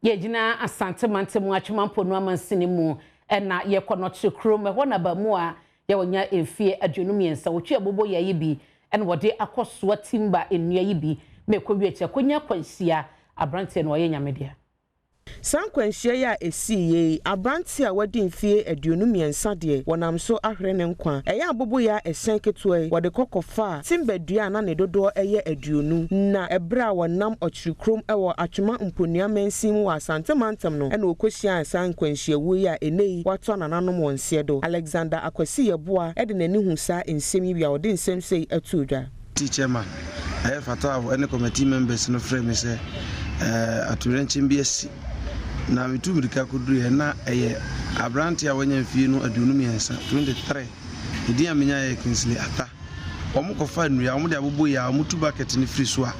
ye gina asante mante mu atwemampo no amansini mu na ye konoche krom ho na ba mu a ye wonya efie aduonum yensa wotwe abobo ye bi ene wode akosoa timba enua yi bi mekowie che konya kwansia abrante no ye nyamedia Sankwanhia ya esiye abranti a wadi mfie aduonum yensa de wonam so ahwere ne nkwa eya abobo ya esen ketue wode kokofa timbadua na ne dodo eye aduonu na ebra wonam ochirikrom ewo atwema mponua mansim wa asante mantem no ena okohia sankwanhia wo ya enei wato nananom wonse do Alexander Akwasi yeboa ede nani hu sa ensem yi bia wode ensem sei atudwa chairman fatawo ene committee members no frame say aturenchim bi esi na mitumrika kudru na eye abranti a wanya mfie no aduonum yensa 23 edi amenya ye Kingsley ata omukofa nua omude abobo ya omutu bucket ni free so a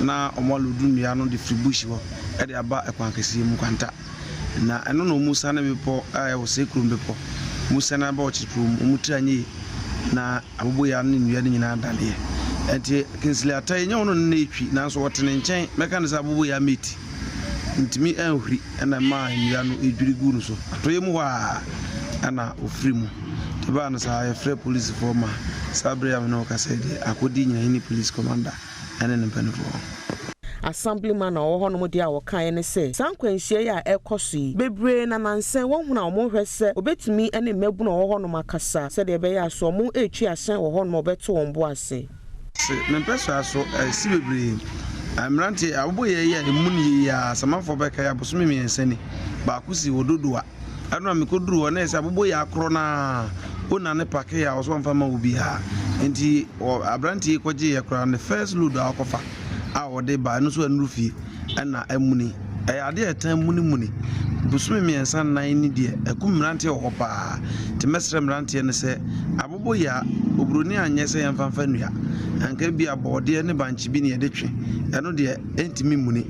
na omalodu nua no de free bush wo e de aba ekwankasi mu kwanta na eno no musa na mepo a wo sekrum bepo musa na ba ochiprum omutranye na abobo ya no nua de nyina adale enti Kingsley ata enya wono na etwi na so wotene nchen meka ne sa abobo ya meti ntimi enhuri na ma nua no edwirigu no so atoye mu wa ana ofri mu tiba na sa free police former sabre am no ka said akodi nyina ni police commander ene ne mpanifo assemblyman owo no mode a wokan ne se sankwanhia ya ekoso bebre na nansen wo huna omo hwese obetumi ene mabu na owo no makasa se de be ya so omo etwi asen wo no obeto won ase se me peso aso si bebre amranti abobo ye ya emuni ya samafo beka ya bosumi miensani ba kusi wododoa anu amikoduru wona ese abobo ya akro na ona ne pake ya oso mfa ma obi ha enti abranti koje ya kra ne first load akofa a wode ba no so anurufie na emuni ade etan muni bosumi miensa nan ni de akumranti okopa te mesre mranti ne se abobo ya obroni anyese ya mfa nua anka bi abode ne banchi bi ne yedetwe eno de entimi muni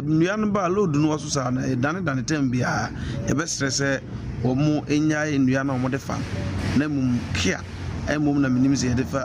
nua no ba load no waso sa na dane tem bia e be stress omo enya nua na omo de fa na mum kia emum na minim se de fa